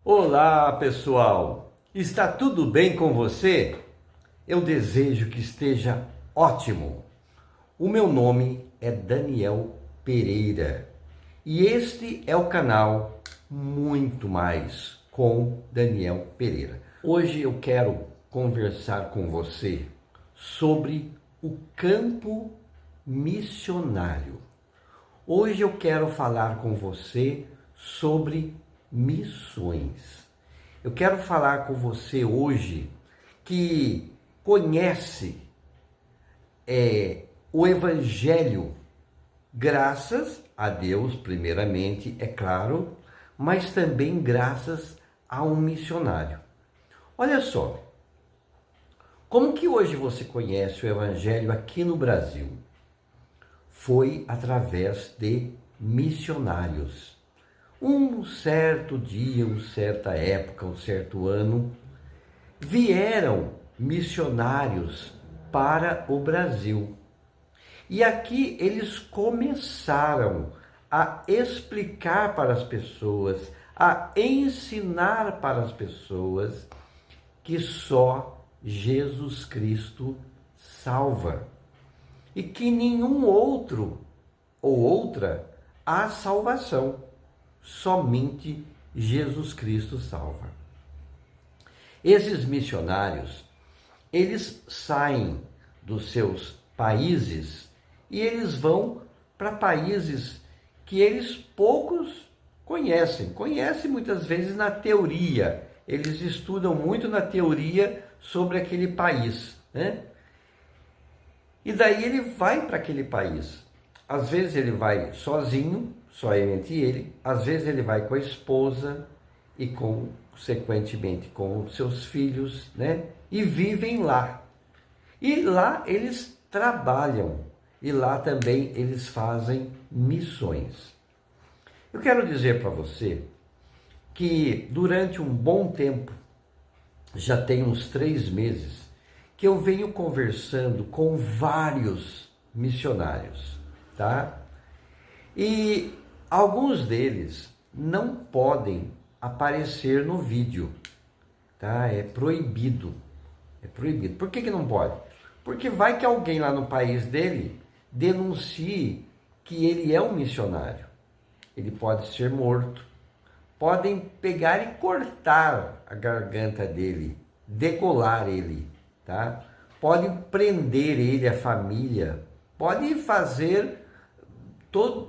Olá, pessoal! Está tudo bem com você? Eu desejo que esteja ótimo. O meu nome é Daniel Pereira e este é o canal Muito Mais com Daniel Pereira. Hoje eu quero conversar com você sobre o campo missionário. Hoje eu quero falar com você sobre missões. Eu quero falar com você hoje que conhece o Evangelho, graças a Deus, primeiramente, é claro, mas também graças a um missionário. Olha só, como que hoje você conhece o Evangelho aqui no Brasil? Foi através de missionários. Um certo dia, uma certa época, um certo ano, vieram missionários para o Brasil. E aqui eles começaram a explicar para as pessoas, a ensinar para as pessoas que só Jesus Cristo salva e que nenhum outro ou outra há salvação. Somente Jesus Cristo salva. Esses missionários, eles saem dos seus países e eles vão para países que eles poucos conhecem. Conhecem muitas vezes na teoria. Eles estudam muito na teoria sobre aquele país, né? E daí ele vai para aquele país. Às vezes ele vai sozinho, somente ele. Às vezes ele vai com a esposa e consequentemente com os seus filhos, né? E vivem lá. E lá eles trabalham. E lá também eles fazem missões. Eu quero dizer para você que durante um bom tempo, já tem uns 3 meses, que eu venho conversando com vários missionários, tá? E alguns deles não podem aparecer no vídeo, tá? É proibido. É proibido. Por que não pode? Porque vai que alguém lá no país dele denuncie que ele é um missionário. Ele pode ser morto. Podem pegar e cortar a garganta dele, degolar ele, tá? Podem prender ele, a família, podem fazer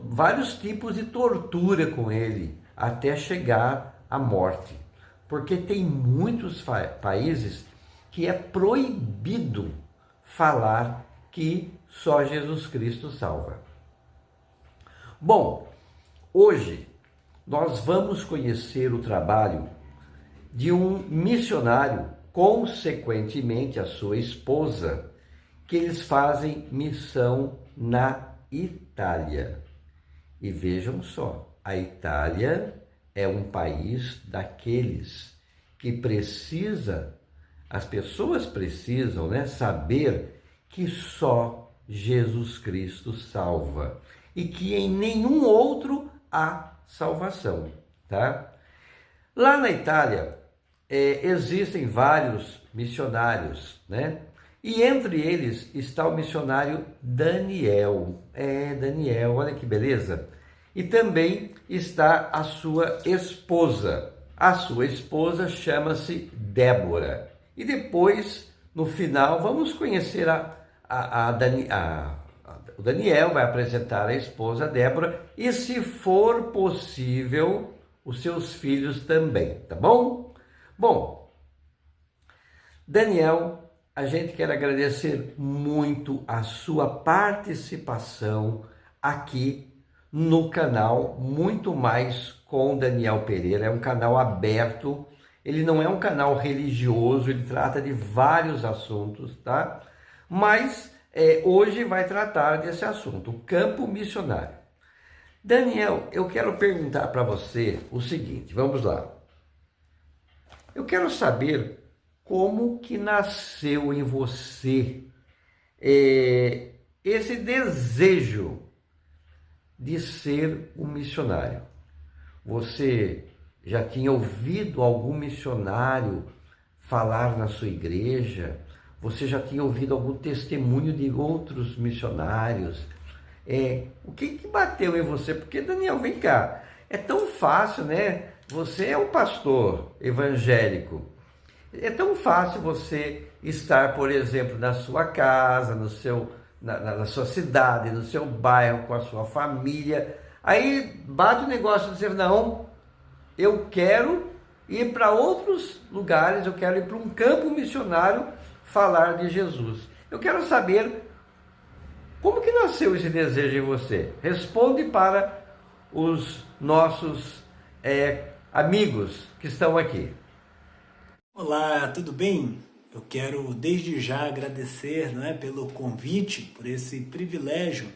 vários tipos de tortura com ele, até chegar à morte. Porque tem muitos países que é proibido falar que só Jesus Cristo salva. Bom, hoje nós vamos conhecer o trabalho de um missionário, consequentemente a sua esposa, que eles fazem missão na Itália. E vejam só, a Itália é um país daqueles que as pessoas precisam, né, saber que só Jesus Cristo salva e que em nenhum outro há salvação, tá? Lá na Itália existem vários missionários, né? E entre eles está o missionário Daniel. Daniel, olha que beleza. E também está a sua esposa. A sua esposa chama-se Débora. E depois, no final, vamos conhecer o Daniel vai apresentar a esposa Débora e, se for possível, os seus filhos também, tá bom? Bom, Daniel, a gente quer agradecer muito a sua participação aqui no canal Muito Mais com Daniel Pereira. É um canal aberto, ele não é um canal religioso, ele trata de vários assuntos, tá? Mas hoje vai tratar desse assunto, o campo missionário. Daniel, eu quero perguntar para você o seguinte, vamos lá. Eu quero saber como que nasceu em você esse desejo de ser um missionário. Você já tinha ouvido algum missionário falar na sua igreja? Você já tinha ouvido algum testemunho de outros missionários? O que bateu em você? Porque, Daniel, vem cá, é tão fácil, né? Você é um pastor evangélico. É tão fácil você estar, por exemplo, na sua casa, na sua cidade, no seu bairro, com a sua família. Aí bate o negócio de dizer, não, eu quero ir para outros lugares, eu quero ir para um campo missionário falar de Jesus. Eu quero saber como que nasceu esse desejo em você. Responde para os nossos amigos que estão aqui. Olá, tudo bem? Eu quero desde já agradecer, pelo convite, por esse privilégio,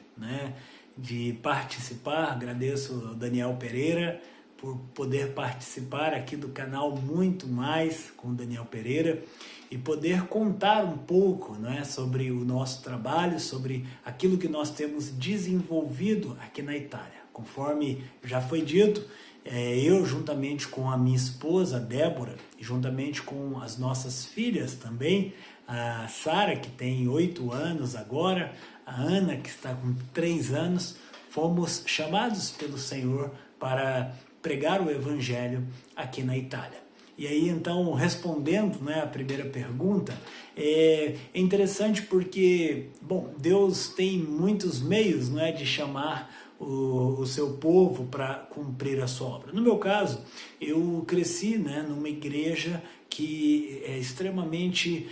de participar. Agradeço ao Daniel Pereira por poder participar aqui do canal Muito Mais com o Daniel Pereira e poder contar um pouco, sobre o nosso trabalho, sobre aquilo que nós temos desenvolvido aqui na Itália. Conforme já foi dito, eu, juntamente com a minha esposa, Débora, e juntamente com as nossas filhas também, a Sara, que tem 8 anos agora, a Ana, que está com 3 anos, fomos chamados pelo Senhor para pregar o Evangelho aqui na Itália. E aí, então, respondendo a primeira pergunta, é interessante porque, Deus tem muitos meios de chamar o seu povo para cumprir a sua obra. No meu caso, eu cresci numa igreja que é extremamente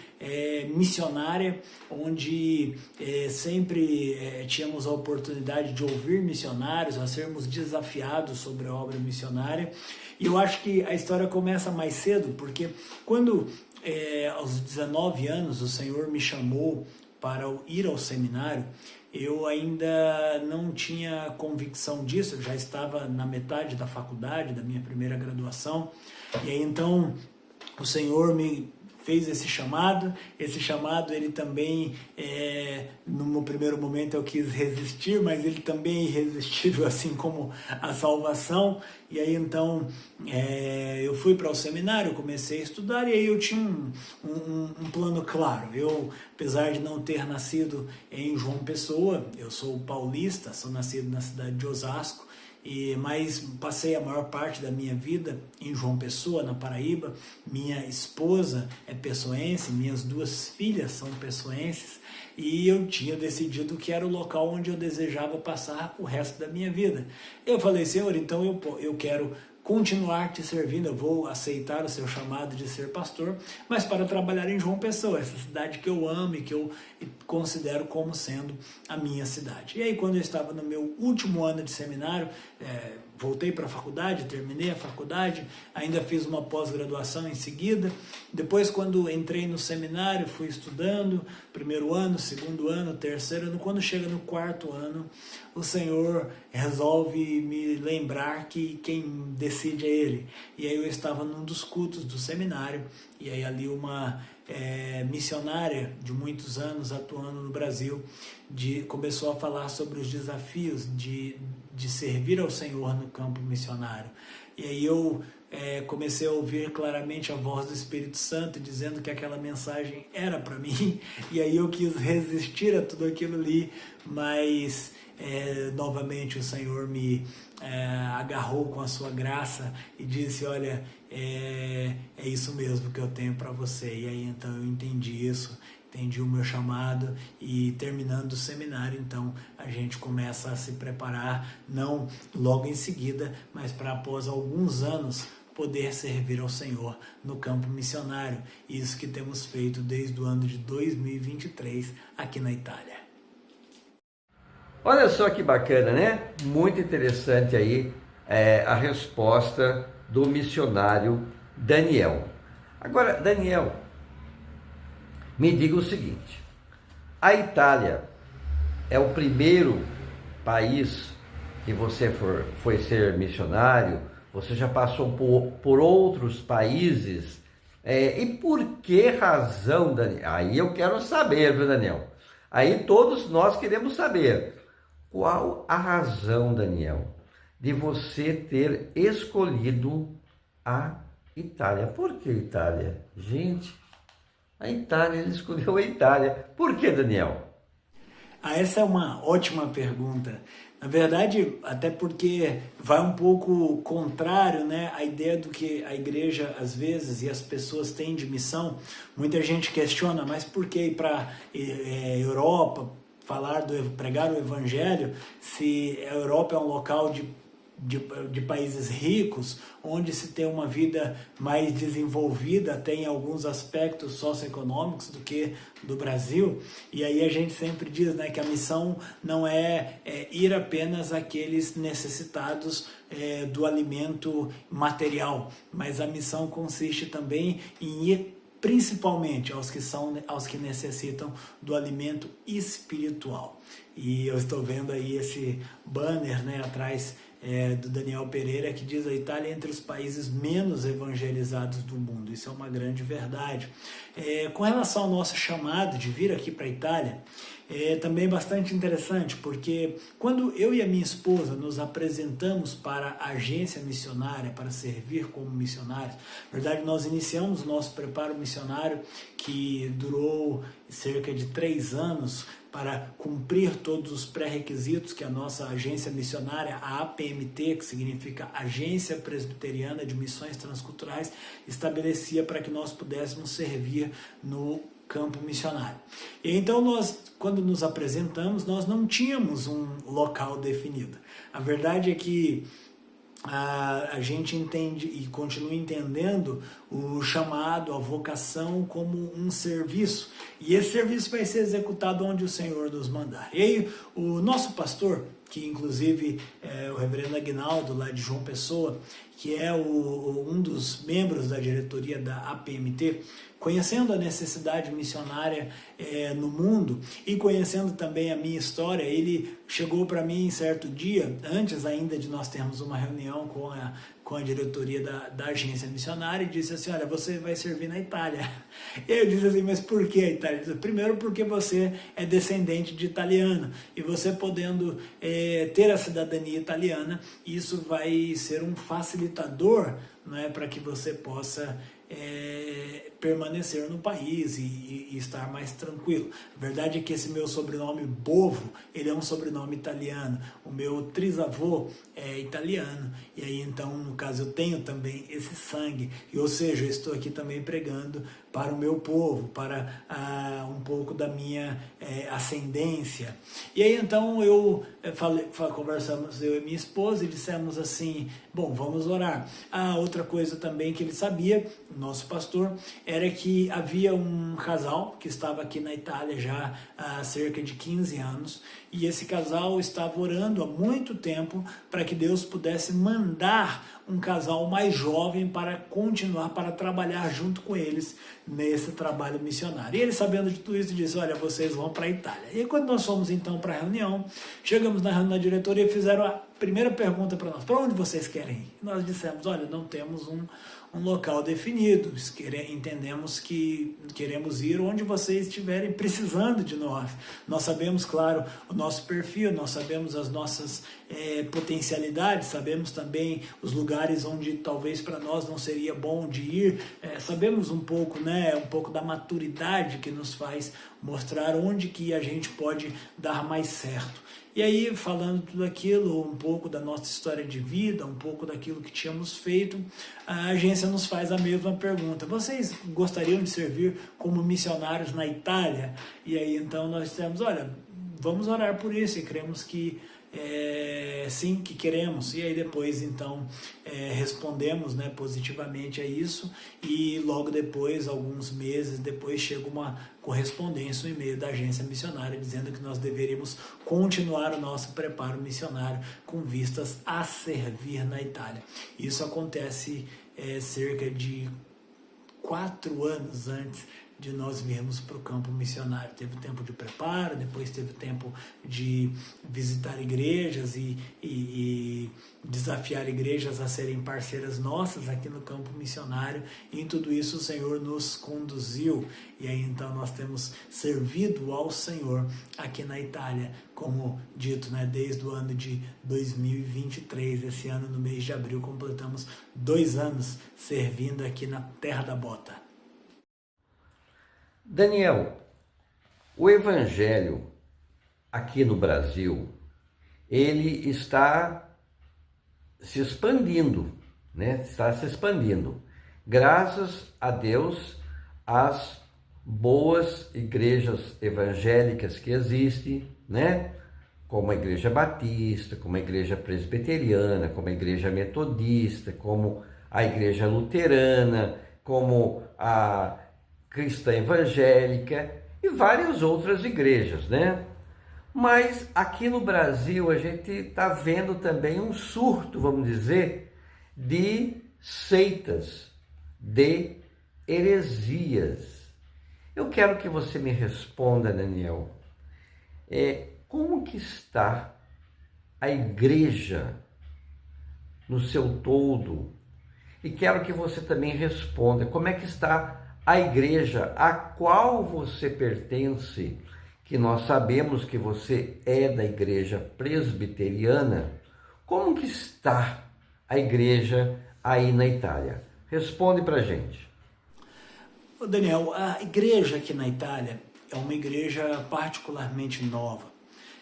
missionária, onde sempre tínhamos a oportunidade de ouvir missionários, a sermos desafiados sobre a obra missionária. E eu acho que a história começa mais cedo, porque quando aos 19 anos o Senhor me chamou para ir ao seminário, eu ainda não tinha convicção disso, eu já estava na metade da faculdade, da minha primeira graduação, e aí então o Senhor me fez esse chamado ele também, no primeiro momento eu quis resistir, mas ele também é irresistível, assim como a salvação. E aí então eu fui para o seminário, comecei a estudar, e aí eu tinha um plano claro. Eu, apesar de não ter nascido em João Pessoa, eu sou paulista, sou nascido na cidade de Osasco, mas passei a maior parte da minha vida em João Pessoa, na Paraíba. Minha esposa é pessoense, minhas 2 filhas são pessoenses, e eu tinha decidido que era o local onde eu desejava passar o resto da minha vida. Eu falei, Senhor, então eu quero continuar te servindo, eu vou aceitar o seu chamado de ser pastor, mas para trabalhar em João Pessoa, essa cidade que eu amo e que eu considero como sendo a minha cidade. E aí, quando eu estava no meu último ano de seminário, voltei para a faculdade, terminei a faculdade, ainda fiz uma pós-graduação em seguida. Depois, quando entrei no seminário, fui estudando, 1º ano, 2º ano, 3º ano. Quando chega no 4º ano, o Senhor resolve me lembrar que quem decide é Ele. E aí eu estava num dos cultos do seminário, e aí ali uma missionária de muitos anos atuando no Brasil, começou a falar sobre os desafios de servir ao Senhor no campo missionário. E aí eu comecei a ouvir claramente a voz do Espírito Santo dizendo que aquela mensagem era para mim, e aí eu quis resistir a tudo aquilo ali, mas novamente o Senhor me agarrou com a sua graça e disse, olha, é isso mesmo que eu tenho para você. E aí então eu entendi isso, entendi o meu chamado, e terminando o seminário, então a gente começa a se preparar, não logo em seguida, mas para após alguns anos poder servir ao Senhor no campo missionário. Isso que temos feito desde o ano de 2023 aqui na Itália. Olha só que bacana, né? Muito interessante aí a resposta do missionário Daniel. Agora, Daniel, me diga o seguinte: a Itália é o primeiro país que você foi ser missionário? Você já passou por outros países? E por que razão, Daniel? Aí eu quero saber, viu, Daniel? Aí todos nós queremos saber. Qual a razão, Daniel, de você ter escolhido a Itália. Por que Itália? Gente, a Itália, ele escolheu a Itália. Por que, Daniel? Essa é uma ótima pergunta. Na verdade, até porque vai um pouco contrário, né, à ideia do que a igreja, às vezes, e as pessoas têm de missão. Muita gente questiona, mas por que ir para Europa pregar o evangelho, se a Europa é um local de países ricos, onde se tem uma vida mais desenvolvida, tem alguns aspectos socioeconômicos do que do Brasil, e aí a gente sempre diz, né, que a missão não é ir apenas àqueles necessitados do alimento material, mas a missão consiste também em ir principalmente aos que necessitam do alimento espiritual. E eu estou vendo aí esse banner, né, atrás do Daniel Pereira, que diz: a Itália é entre os países menos evangelizados do mundo. Isso é uma grande verdade. Com relação ao nosso chamado de vir aqui para a Itália, é também bastante interessante, porque quando eu e a minha esposa nos apresentamos para a agência missionária, para servir como missionários, na verdade nós iniciamos o nosso preparo missionário, que durou cerca de 3 anos, para cumprir todos os pré-requisitos que a nossa agência missionária, a APMT, que significa Agência Presbiteriana de Missões Transculturais, estabelecia para que nós pudéssemos servir no campo missionário. E então nós, quando nos apresentamos, nós não tínhamos um local definido. A verdade é que a gente entende e continua entendendo o chamado, a vocação como um serviço. E esse serviço vai ser executado onde o Senhor nos mandar. E aí, o nosso pastor, que inclusive é o reverendo Aguinaldo, lá de João Pessoa, que é um dos membros da diretoria da APMT, conhecendo a necessidade missionária no mundo e conhecendo também a minha história, ele chegou para mim certo dia, antes ainda de nós termos uma reunião com a diretoria da agência missionária, e disse assim: olha, você vai servir na Itália. E eu disse assim: mas por que a Itália? Disse, primeiro porque você é descendente de italiano, e você podendo ter a cidadania italiana, isso vai ser um facilitador, né, para que você possa permanecer no país e estar mais tranquilo. A verdade é que esse meu sobrenome Bovo, ele é um sobrenome italiano. O meu trisavô é italiano, e aí então, no caso, eu tenho também esse sangue, e, ou seja, eu estou aqui também pregando para o meu povo, para um pouco da minha ascendência. E aí então conversamos eu e minha esposa e dissemos assim: bom, vamos orar. Outra coisa também que ele sabia, o nosso pastor, era que havia um casal que estava aqui na Itália já há cerca de 15 anos, e esse casal estava orando há muito tempo para que Deus pudesse mandar um casal mais jovem para continuar, para trabalhar junto com eles nesse trabalho missionário. E ele, sabendo de tudo isso, disse: olha, vocês vão para a Itália. E quando nós fomos então para a reunião, chegamos na reunião da diretoria e fizeram a primeira pergunta para nós: para onde vocês querem ir? E nós dissemos: olha, não temos um local definido, entendemos que queremos ir onde vocês estiverem precisando de nós. Nós sabemos, claro, o nosso perfil, nós sabemos as nossas potencialidades, sabemos também os lugares onde talvez para nós não seria bom de ir, sabemos um pouco, né, um pouco da maturidade que nos faz mostrar onde que a gente pode dar mais certo. E aí, falando tudo aquilo, um pouco da nossa história de vida, um pouco daquilo que tínhamos feito, a agência nos faz a mesma pergunta: vocês gostariam de servir como missionários na Itália? E aí, então, nós dissemos: olha, vamos orar por isso, e cremos que sim, que queremos. E aí depois então respondemos, né, positivamente a isso, e logo depois, alguns meses depois, chega uma correspondência, um e-mail da agência missionária dizendo que nós deveríamos continuar o nosso preparo missionário com vistas a servir na Itália. Isso acontece cerca de 4 anos antes de nós virmos para o campo missionário. Teve tempo de preparo, depois teve tempo de visitar igrejas e desafiar igrejas a serem parceiras nossas aqui no campo missionário, e em tudo isso o Senhor nos conduziu, e aí então nós temos servido ao Senhor aqui na Itália, como dito, né, desde o ano de 2023, esse ano no mês de abril completamos 2 anos servindo aqui na Terra da Bota. Daniel, o Evangelho aqui no Brasil, ele está se expandindo, né? Está se expandindo. Graças a Deus, as boas igrejas evangélicas que existem, né? Como a Igreja Batista, como a Igreja Presbiteriana, como a Igreja Metodista, como a Igreja Luterana, como a Cristã Evangélica e várias outras igrejas, né? Mas aqui no Brasil a gente está vendo também um surto, vamos dizer, de seitas, de heresias. Eu quero que você me responda, Daniel, como que está a igreja no seu todo? E quero que você também responda como é que está a igreja a qual você pertence, que nós sabemos que você é da igreja presbiteriana. Como que está a igreja aí na Itália? Responde para a gente. Daniel, a igreja aqui na Itália é uma igreja particularmente nova.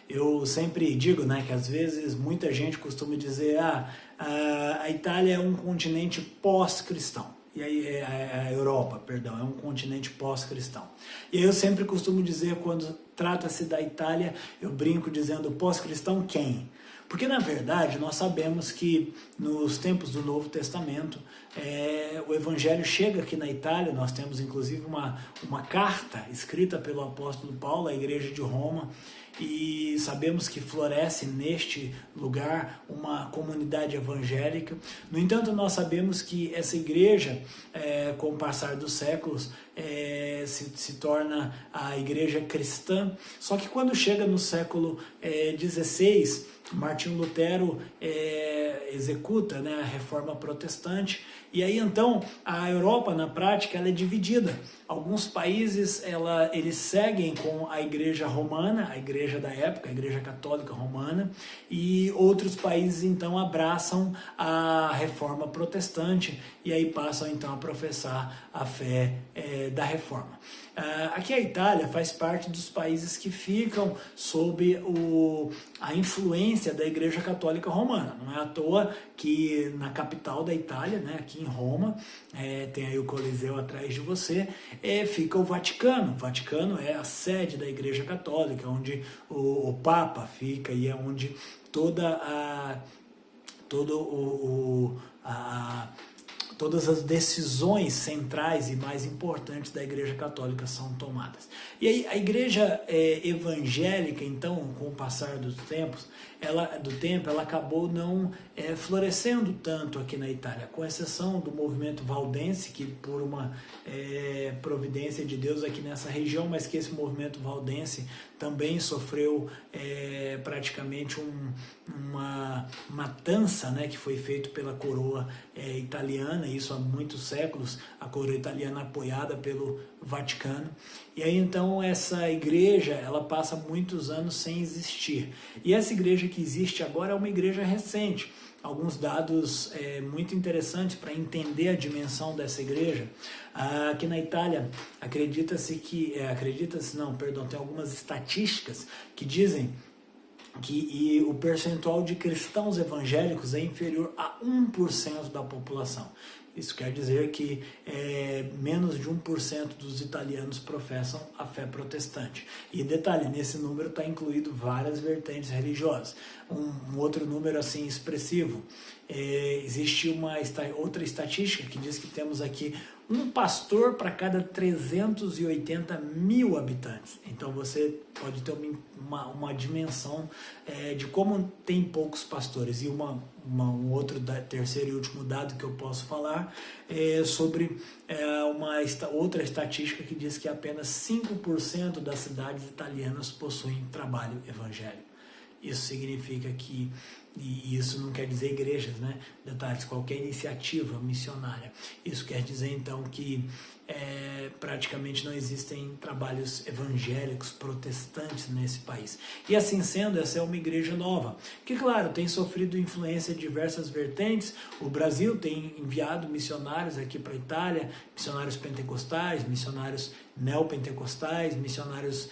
Eu sempre digo, né, que às vezes muita gente costuma dizer a Itália é um continente pós-cristão. E aí a Europa, perdão, é um continente pós-cristão. E aí eu sempre costumo dizer, quando trata-se da Itália, eu brinco dizendo pós-cristão quem? Porque na verdade nós sabemos que nos tempos do Novo Testamento o Evangelho chega aqui na Itália. Nós temos inclusive uma carta escrita pelo apóstolo Paulo à igreja de Roma, e sabemos que floresce neste lugar uma comunidade evangélica. No entanto, nós sabemos que essa igreja, com o passar dos séculos, se torna a igreja cristã. Só que quando chega no século XVI, Martinho Lutero executa, né, a reforma protestante, e aí então a Europa na prática ela é dividida. Alguns países eles seguem com a igreja romana, a igreja da época, a igreja católica romana, e outros países então abraçam a reforma protestante e aí passam então a professar a fé da reforma. Aqui a Itália faz parte dos países que ficam sob a influência da Igreja Católica Romana. Não é à toa que na capital da Itália, né, aqui em Roma, tem aí o Coliseu atrás de você, fica o Vaticano. O Vaticano é a sede da Igreja Católica, onde o Papa fica, e é onde todas as decisões centrais e mais importantes da Igreja Católica são tomadas. E aí a Igreja evangélica, então, com o passar dos tempos, ela acabou não florescendo tanto aqui na Itália, com exceção do movimento valdense, que por uma providência de Deus aqui nessa região, mas que esse movimento valdense também sofreu praticamente uma matança, né, que foi feito pela coroa italiana, isso há muitos séculos, a coroa italiana apoiada pelo Vaticano. E aí então essa igreja ela passa muitos anos sem existir. E essa igreja que existe agora é uma igreja recente. Alguns dados muito interessantes para entender a dimensão dessa igreja. Aqui na Itália, tem algumas estatísticas que dizem que o percentual de cristãos evangélicos é inferior a 1% da população. Isso quer dizer que menos de 1% dos italianos professam a fé protestante. E detalhe, nesse número está incluído várias vertentes religiosas. Um outro número assim expressivo, existe outra estatística que diz que temos aqui um pastor para cada 380 mil habitantes. Então você pode ter uma dimensão de como tem poucos pastores. E um outro terceiro e último dado que eu posso falar é sobre outra estatística que diz que apenas 5% das cidades italianas possuem trabalho evangélico. isso significa que, e isso não quer dizer igrejas, né? Detalhes, qualquer iniciativa missionária. Isso quer dizer então que praticamente não existem trabalhos evangélicos protestantes nesse país. E assim sendo, essa é uma igreja nova, que claro, tem sofrido influência de diversas vertentes. O Brasil tem enviado missionários aqui para a Itália, missionários pentecostais, missionários neopentecostais, missionários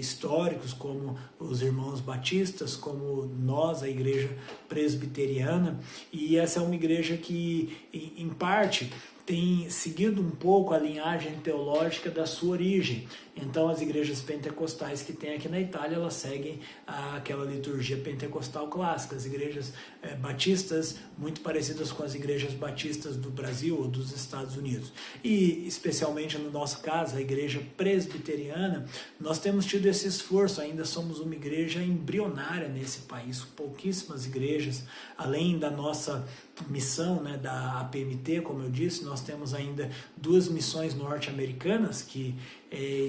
históricos como os irmãos batistas, como nós, a igreja presbiteriana, e essa é uma igreja que, em parte, tem seguido um pouco a linhagem teológica da sua origem. Então as igrejas pentecostais que tem aqui na Itália, elas seguem aquela liturgia pentecostal clássica. As igrejas batistas, muito parecidas com as igrejas batistas do Brasil ou dos Estados Unidos. E especialmente no nosso caso, a igreja presbiteriana, nós temos tido esse esforço, ainda somos uma igreja embrionária nesse país, pouquíssimas igrejas, além da nossa missão, né, da APMT, como eu disse, nós temos ainda 2 missões norte-americanas que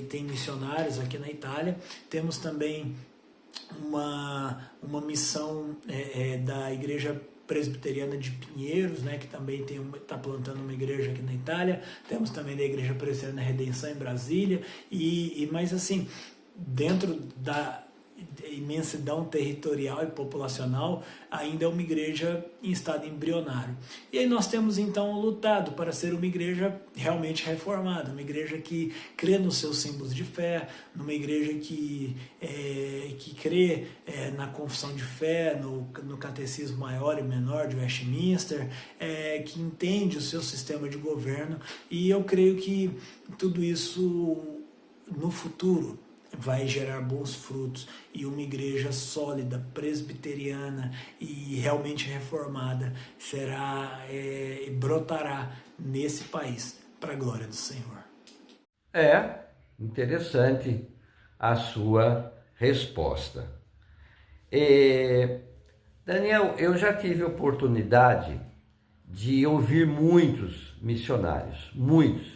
tem missionários aqui na Itália. Temos também uma missão da igreja presbiteriana de Pinheiros, né, que também está plantando uma igreja aqui na Itália. Temos também da igreja presbiteriana Redenção em Brasília, mas assim, dentro da imensidão territorial e populacional, ainda é uma igreja em estado embrionário. E aí nós temos então lutado para ser uma igreja realmente reformada, uma igreja que crê nos seus símbolos de fé, numa igreja que crê na confissão de fé, no catecismo maior e menor de Westminster, que entende o seu sistema de governo, e eu creio que tudo isso no futuro vai gerar bons frutos, e uma igreja sólida, presbiteriana e realmente reformada brotará nesse país, para a glória do Senhor. Interessante a sua resposta. Daniel, eu já tive oportunidade de ouvir muitos missionários, muitos.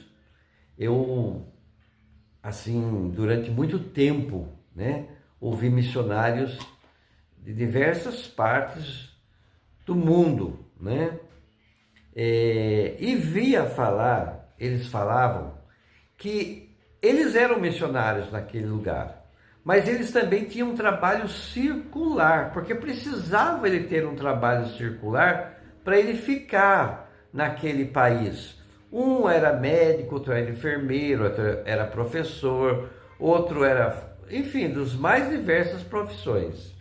Eu, assim, durante muito tempo, né, ouvi missionários de diversas partes do mundo, né, e eles falavam que eles eram missionários naquele lugar, mas eles também tinham um trabalho circular, porque precisava ele ter um trabalho circular para ele ficar naquele país. Um era médico, outro era enfermeiro, outro era professor, outro era, enfim, dos mais diversas profissões.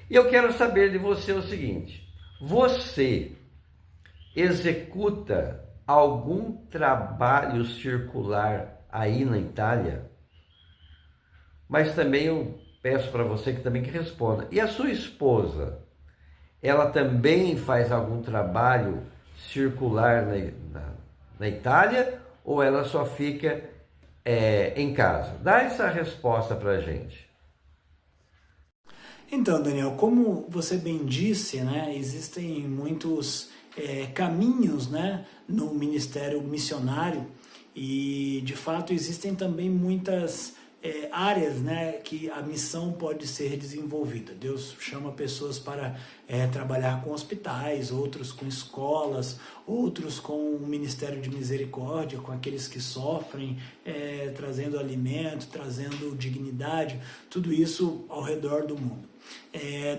E eu quero saber de você o seguinte: você executa algum trabalho circular aí na Itália? Mas também eu peço para você que também responda. E a sua esposa, ela também faz algum trabalho circular na Itália, ou ela só fica em casa? Dá essa resposta para a gente. Então, Daniel, como você bem disse, né, existem muitos caminhos, né, no ministério missionário, e de fato existem também muitas áreas, né, que a missão pode ser desenvolvida. Deus chama pessoas para trabalhar com hospitais, outros com escolas, outros com o ministério de misericórdia, com aqueles que sofrem, trazendo alimento, trazendo dignidade, tudo isso ao redor do mundo.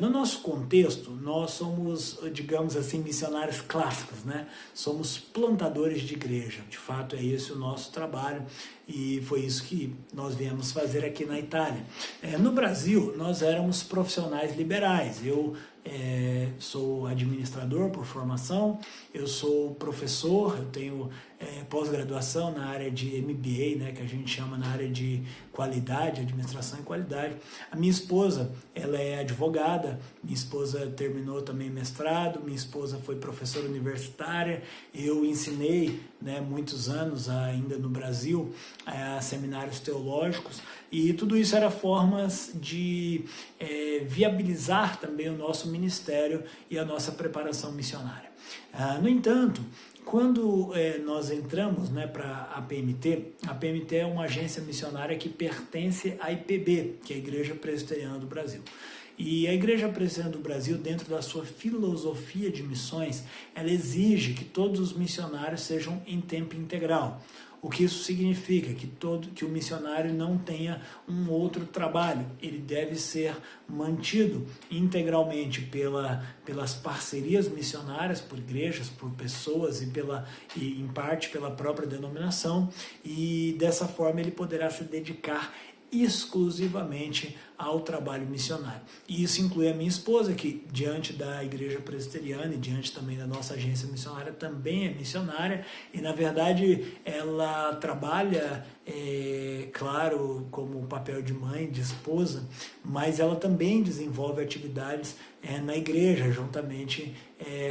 No nosso contexto, nós somos, digamos assim, missionários clássicos, né? Somos plantadores de igreja. De fato, é esse o nosso trabalho, e foi isso que nós viemos fazer aqui na Itália. No Brasil, nós éramos profissionais liberais. Eu sou administrador por formação, eu sou professor, eu tenho pós-graduação na área de MBA, né, que a gente chama na área de qualidade, administração e qualidade. A minha esposa, ela é advogada, minha esposa terminou também mestrado, minha esposa foi professora universitária, eu ensinei, né, muitos anos ainda no Brasil, seminários teológicos, e tudo isso era formas de viabilizar também o nosso ministério e a nossa preparação missionária. No entanto, quando nós entramos, né, para a PMT é uma agência missionária que pertence à IPB, que é a Igreja Presbiteriana do Brasil. E a Igreja Presbiteriana do Brasil, dentro da sua filosofia de missões, ela exige que todos os missionários sejam em tempo integral. O que isso significa? Que o missionário não tenha um outro trabalho. Ele deve ser mantido integralmente pelas parcerias missionárias, por igrejas, por pessoas e em parte pela própria denominação, e dessa forma ele poderá se dedicar exclusivamente ao trabalho missionário. E isso inclui a minha esposa, que diante da Igreja Presbiteriana e diante também da nossa agência missionária, também é missionária, e na verdade ela trabalha, claro, como o papel de mãe, de esposa, mas ela também desenvolve atividades na igreja, juntamente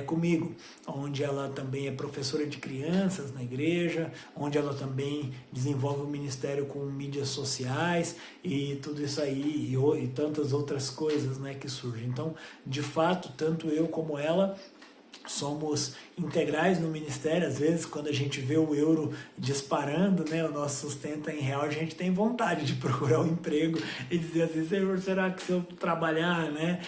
comigo, onde ela também é professora de crianças na igreja, onde ela também desenvolve o ministério com mídias sociais e tudo isso aí, e tantas outras coisas, né, que surgem. Então, de fato, tanto eu como ela somos integrais no ministério. Às vezes, quando a gente vê o euro disparando, né, o nosso sustento em real, a gente tem vontade de procurar um emprego e dizer assim: Senhor, será que se eu trabalhar, né,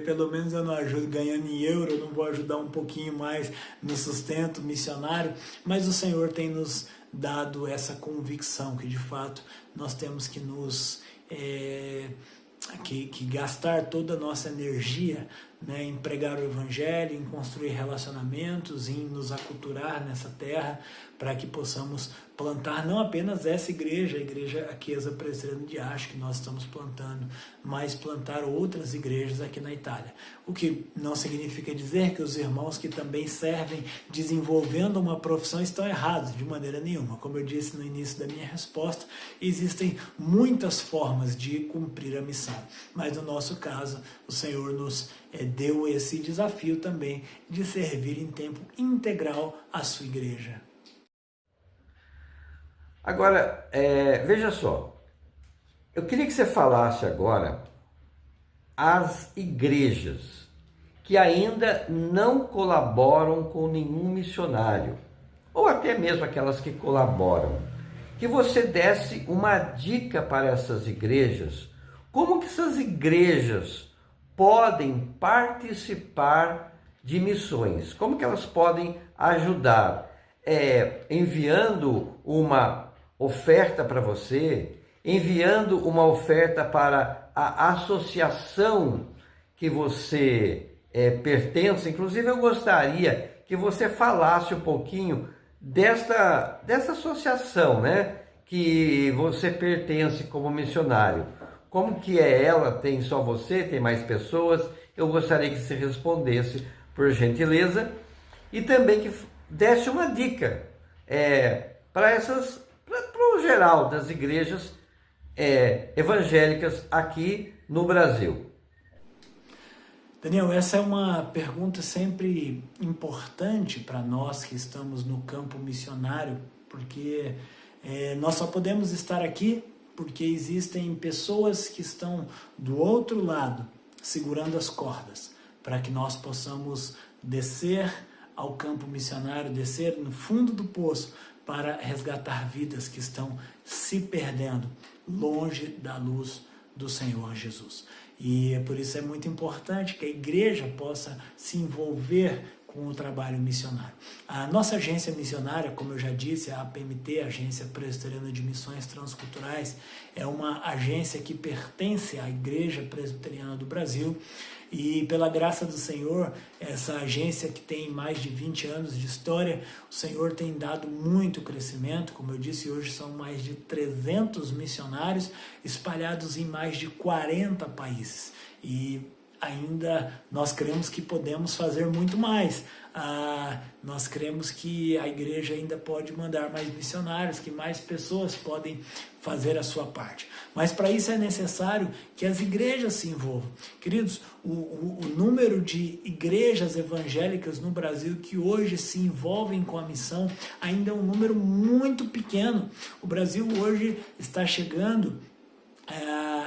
pelo menos eu não ajudo ganhando em euro, eu não vou ajudar um pouquinho mais no sustento missionário? Mas o Senhor tem nos dado essa convicção que de fato nós temos que que gastar toda a nossa energia, né, em pregar o Evangelho, em construir relacionamentos, em nos aculturar nessa terra, para que possamos plantar não apenas essa igreja, a igreja Chiesa Presbiteriana de Acho, que nós estamos plantando, mas plantar outras igrejas aqui na Itália. O que não significa dizer que os irmãos que também servem desenvolvendo uma profissão estão errados, de maneira nenhuma. Como eu disse no início da minha resposta, existem muitas formas de cumprir a missão, mas no nosso caso, o Senhor nos deu esse desafio também de servir em tempo integral a sua igreja. Agora, veja só, eu queria que você falasse agora as igrejas que ainda não colaboram com nenhum missionário, ou até mesmo aquelas que colaboram, que você desse uma dica para essas igrejas, como que essas igrejas podem participar de missões, como que elas podem ajudar, enviando uma oferta para você, enviando uma oferta para a associação que você pertence. Inclusive, eu gostaria que você falasse um pouquinho dessa associação, né, que você pertence como missionário. Como que ela? Tem só você? Tem mais pessoas? Eu gostaria que você respondesse, por gentileza, e também que desse uma dica para o geral das igrejas evangélicas aqui no Brasil. Daniel, essa é uma pergunta sempre importante para nós que estamos no campo missionário, porque nós só podemos estar aqui porque existem pessoas que estão do outro lado, segurando as cordas, para que nós possamos descer ao campo missionário, descer no fundo do poço, para resgatar vidas que estão se perdendo longe da luz do Senhor Jesus. E por isso é muito importante que a igreja possa se envolver com o trabalho missionário. A nossa agência missionária, como eu já disse, a APMT, Agência Presbiteriana de Missões Transculturais, é uma agência que pertence à Igreja Presbiteriana do Brasil, e pela graça do Senhor, essa agência que tem mais de 20 anos de história, o Senhor tem dado muito crescimento. Como eu disse, hoje são mais de 300 missionários espalhados em mais de 40 países. E ainda nós cremos que podemos fazer muito mais. Nós cremos que a igreja ainda pode mandar mais missionários, que mais pessoas podem fazer a sua parte. Mas para isso é necessário que as igrejas se envolvam. Queridos, o número de igrejas evangélicas no Brasil que hoje se envolvem com a missão ainda é um número muito pequeno. O Brasil hoje está chegando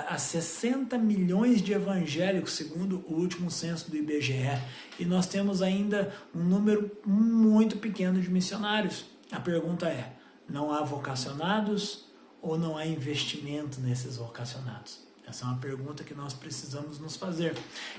a 60 milhões de evangélicos, segundo o último censo do IBGE, e nós temos ainda um número muito pequeno de missionários. A pergunta é: não há vocacionados ou não há investimento nesses vocacionados? Essa é uma pergunta que nós precisamos nos fazer.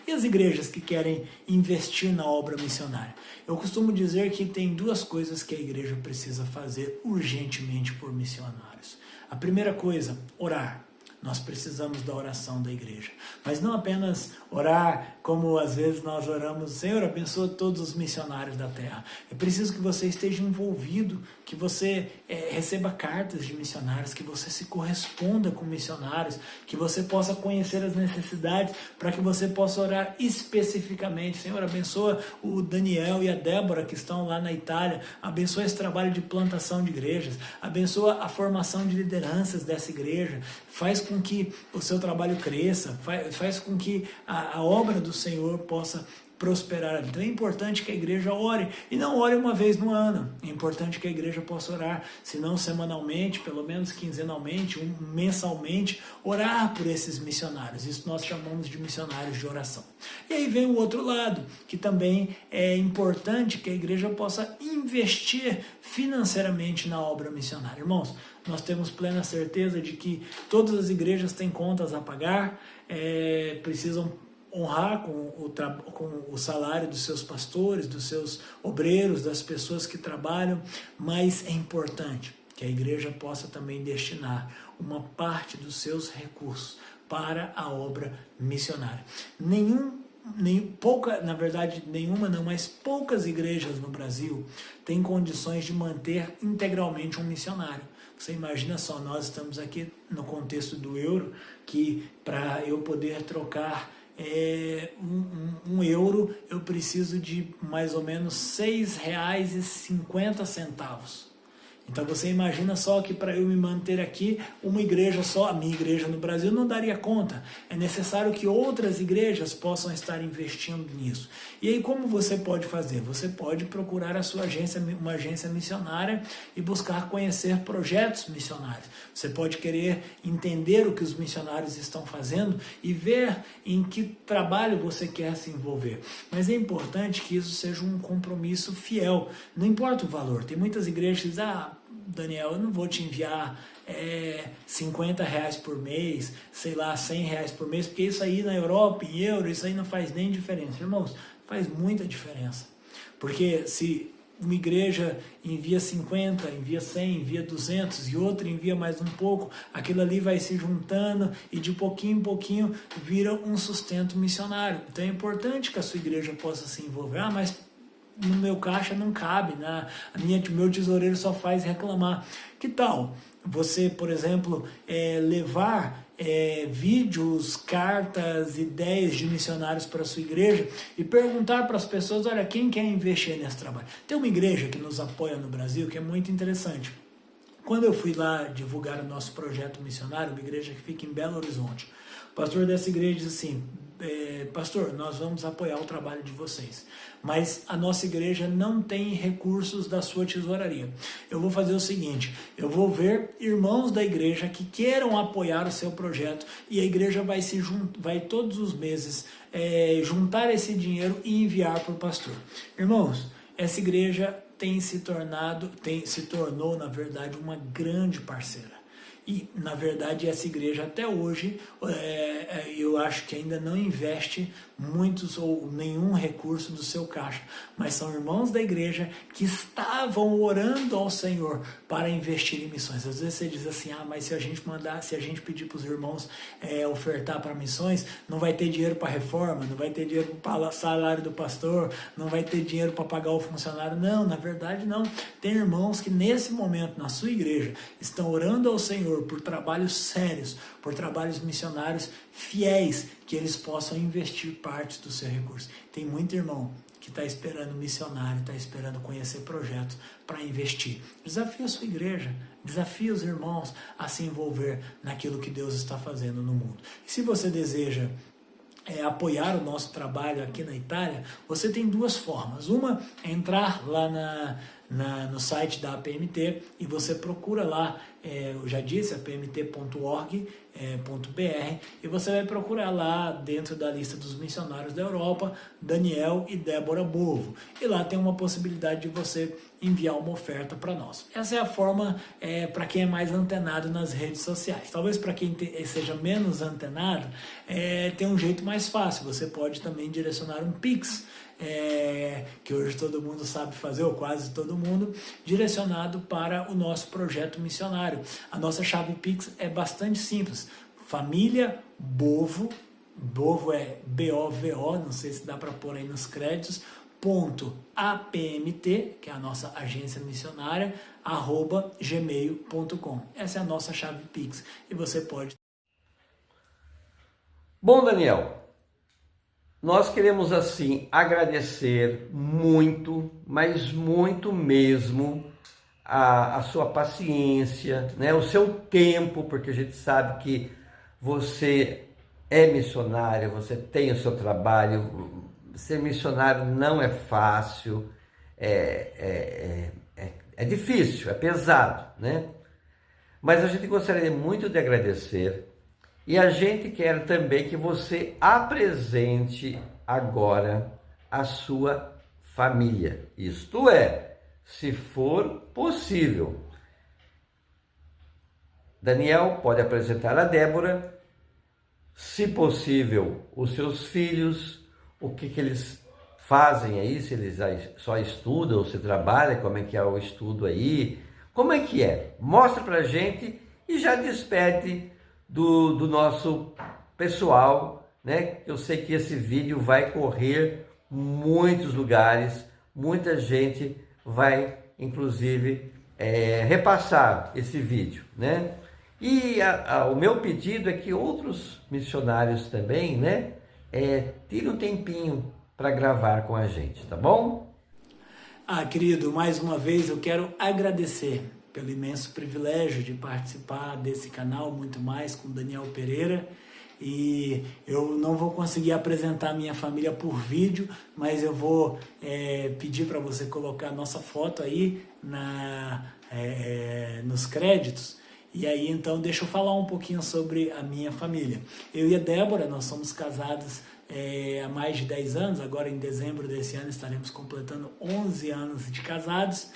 E as igrejas que querem investir na obra missionária? Eu costumo dizer que tem duas coisas que a igreja precisa fazer urgentemente por missionários. A primeira coisa, orar. Nós precisamos da oração da igreja. Mas não apenas orar como às vezes nós oramos, Senhor, abençoa todos os missionários da terra. É preciso que você esteja envolvido, que você receba cartas de missionários, que você se corresponda com missionários, que você possa conhecer as necessidades, para que você possa orar especificamente. Senhor, abençoa o Daniel e a Débora que estão lá na Itália, abençoa esse trabalho de plantação de igrejas, abençoa a formação de lideranças dessa igreja, faz com que o seu trabalho cresça, faz com que a obra do Senhor possa prosperar. Então é importante que a igreja ore, e não ore uma vez no ano. É importante que a igreja possa orar, se não semanalmente, pelo menos quinzenalmente, mensalmente, orar por esses missionários. Isso nós chamamos de missionários de oração. E aí vem o outro lado, que também é importante que a igreja possa investir financeiramente na obra missionária. Irmãos, nós temos plena certeza de que todas as igrejas têm contas a pagar, precisam honrar com o salário dos seus pastores, dos seus obreiros, das pessoas que trabalham, mas é importante que a igreja possa também destinar uma parte dos seus recursos para a obra missionária. Nenhuma não, mas poucas igrejas no Brasil têm condições de manter integralmente um missionário. Você imagina só, nós estamos aqui no contexto do euro, que para eu poder trocar um euro, eu preciso de mais ou menos R$ 6,50. Então você imagina só que para eu me manter aqui, uma igreja só, a minha igreja no Brasil, não daria conta. É necessário que outras igrejas possam estar investindo nisso. E aí como você pode fazer? Você pode procurar a sua agência, uma agência missionária, e buscar conhecer projetos missionários. Você pode querer entender o que os missionários estão fazendo e ver em que trabalho você quer se envolver. Mas é importante que isso seja um compromisso fiel. Não importa o valor. Tem muitas igrejas que dizem, Daniel, eu não vou te enviar R$50 por mês, sei lá, R$100 por mês, porque isso aí na Europa, em euro, isso aí não faz nem diferença. Irmãos, faz muita diferença. Porque se uma igreja envia 50, envia 100, envia 200 e outra envia mais um pouco, aquilo ali vai se juntando e de pouquinho em pouquinho vira um sustento missionário. Então é importante que a sua igreja possa se envolver. Mas no meu caixa não cabe, né? Meu tesoureiro só faz reclamar. Que tal você, por exemplo, levar vídeos, cartas, ideias de missionários para a sua igreja e perguntar para as pessoas, olha, quem quer investir nesse trabalho? Tem uma igreja que nos apoia no Brasil que é muito interessante. Quando eu fui lá divulgar o nosso projeto missionário, uma igreja que fica em Belo Horizonte, o pastor dessa igreja disse assim, pastor, nós vamos apoiar o trabalho de vocês, mas a nossa igreja não tem recursos da sua tesouraria. Eu vou fazer o seguinte, eu vou ver irmãos da igreja que queiram apoiar o seu projeto e a igreja vai todos os meses juntar esse dinheiro e enviar para o pastor. Irmãos, essa igreja se tornou, na verdade, uma grande parceira. E, na verdade, essa igreja até hoje, eu acho que ainda não investe muitos ou nenhum recurso do seu caixa, mas são irmãos da igreja que estavam orando ao Senhor para investir em missões. Às vezes você diz assim, mas se a gente pedir para os irmãos ofertar para missões, não vai ter dinheiro para reforma, não vai ter dinheiro para o salário do pastor, não vai ter dinheiro para pagar o funcionário. Não, na verdade não. Tem irmãos que nesse momento na sua igreja estão orando ao Senhor por trabalhos sérios, por trabalhos missionários fiéis, que eles possam investir parte do seu recurso. Tem muito irmão que está esperando missionário, está esperando conhecer projetos para investir. Desafie a sua igreja, desafie os irmãos a se envolver naquilo que Deus está fazendo no mundo. E se você deseja apoiar o nosso trabalho aqui na Itália, você tem duas formas. Uma é entrar lá no site da APMT e você procura lá, eu já disse, apmt.org.br, e você vai procurar lá dentro da lista dos missionários da Europa, Daniel e Débora Bovo. E lá tem uma possibilidade de você enviar uma oferta para nós. Essa é a forma para quem é mais antenado nas redes sociais. Talvez para quem seja menos antenado, tem um jeito mais fácil. Você pode também direcionar um Pix, que hoje todo mundo sabe fazer, ou quase todo mundo, direcionado para o nosso projeto missionário. A nossa chave Pix é bastante simples. Família Bovo, Bovo é B-O-V-O, não sei se dá para pôr aí nos créditos, .apmt, que é a nossa agência missionária, @gmail.com. Essa é a nossa chave Pix. E você pode... Bom, Daniel, nós queremos assim agradecer muito, mas muito mesmo, a sua paciência, né? O seu tempo, porque a gente sabe que você é missionário, você tem o seu trabalho, ser missionário não é fácil, é difícil, é pesado, né? Mas a gente gostaria muito de agradecer. E a gente quer também que você apresente agora a sua família. Isto é, se for possível. Daniel pode apresentar a Débora, se possível, os seus filhos, o que eles fazem aí, se eles só estudam ou se trabalham, como é que é o estudo aí, como é que é? Mostra pra gente e já despede do nosso pessoal, né? Eu sei que esse vídeo vai correr muitos lugares, muita gente vai, inclusive, repassar esse vídeo, né? E o meu pedido é que outros missionários também, né? Tirem um tempinho para gravar com a gente, tá bom? Querido, mais uma vez eu quero agradecer pelo imenso privilégio de participar desse canal, muito mais, com Daniel Pereira. E eu não vou conseguir apresentar minha família por vídeo, mas eu vou pedir para você colocar a nossa foto aí nos créditos. E aí, então, deixa eu falar um pouquinho sobre a minha família. Eu e a Débora, nós somos casados há mais de 10 anos, agora em dezembro desse ano estaremos completando 11 anos de casados.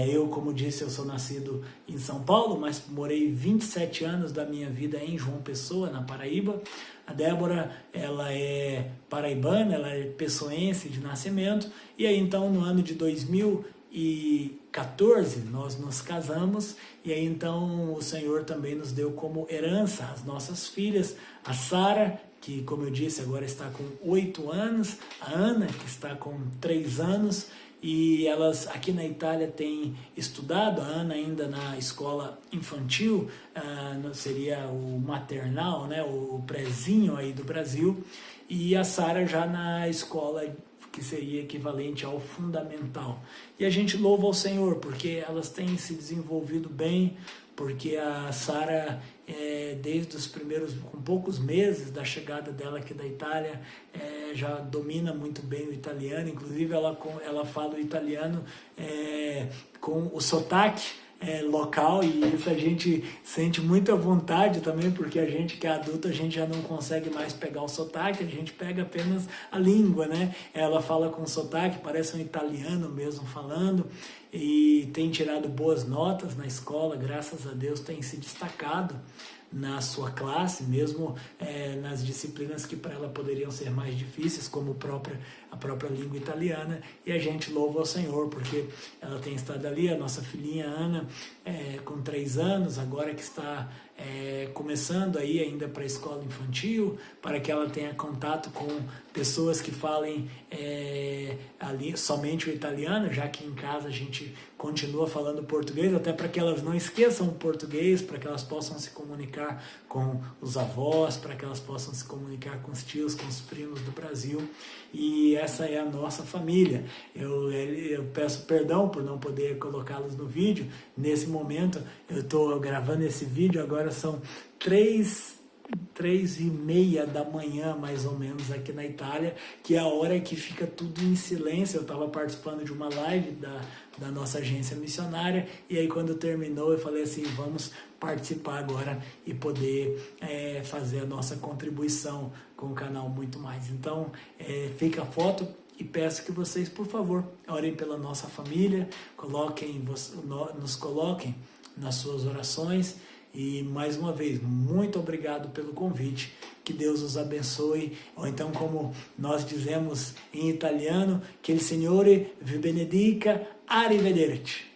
Eu, como disse, eu sou nascido em São Paulo, mas morei 27 anos da minha vida em João Pessoa, na Paraíba. A Débora, ela é paraibana, ela é pessoense de nascimento, e aí então no ano de 2014 nós nos casamos, e aí então o Senhor também nos deu como herança as nossas filhas, a Sara, que como eu disse agora está com 8 anos, a Ana, que está com 3 anos, e elas aqui na Itália têm estudado, a Ana ainda na escola infantil, seria o maternal, né, o prezinho aí do Brasil, e a Sara já na escola que seria equivalente ao fundamental. E a gente louva ao Senhor, porque elas têm se desenvolvido bem, porque a Sara, desde os primeiros, com poucos meses da chegada dela aqui da Itália, já domina muito bem o italiano, inclusive ela fala o italiano com o sotaque local, e isso a gente sente muita vontade também, porque a gente que é adulto, a gente já não consegue mais pegar o sotaque, a gente pega apenas a língua, né? Ela fala com sotaque, parece um italiano mesmo falando, e tem tirado boas notas na escola, graças a Deus tem se destacado na sua classe, mesmo nas disciplinas que para ela poderiam ser mais difíceis, como a própria língua italiana, e a gente louva ao Senhor, porque ela tem estado ali, a nossa filhinha Ana, com 3 anos, agora que está começando aí ainda para a escola infantil, para que ela tenha contato com pessoas que falem ali somente o italiano, já que em casa a gente continua falando português, até para que elas não esqueçam o português, para que elas possam se comunicar com os avós, para que elas possam se comunicar com os tios, com os primos do Brasil. E essa é a nossa família. Eu peço perdão por não poder colocá-los no vídeo. Nesse momento, eu estou gravando esse vídeo, agora são 3 3h30 da manhã, mais ou menos, aqui na Itália, que é a hora que fica tudo em silêncio. Eu estava participando de uma live da nossa agência missionária, e aí quando terminou eu falei assim, vamos participar agora e poder fazer a nossa contribuição com o canal Muito Mais. Então, fica a foto e peço que vocês, por favor, orem pela nossa família, nos coloquem nas suas orações. E mais uma vez, muito obrigado pelo convite, que Deus os abençoe, ou então como nós dizemos em italiano, que il Signore vi benedica, arrivederci.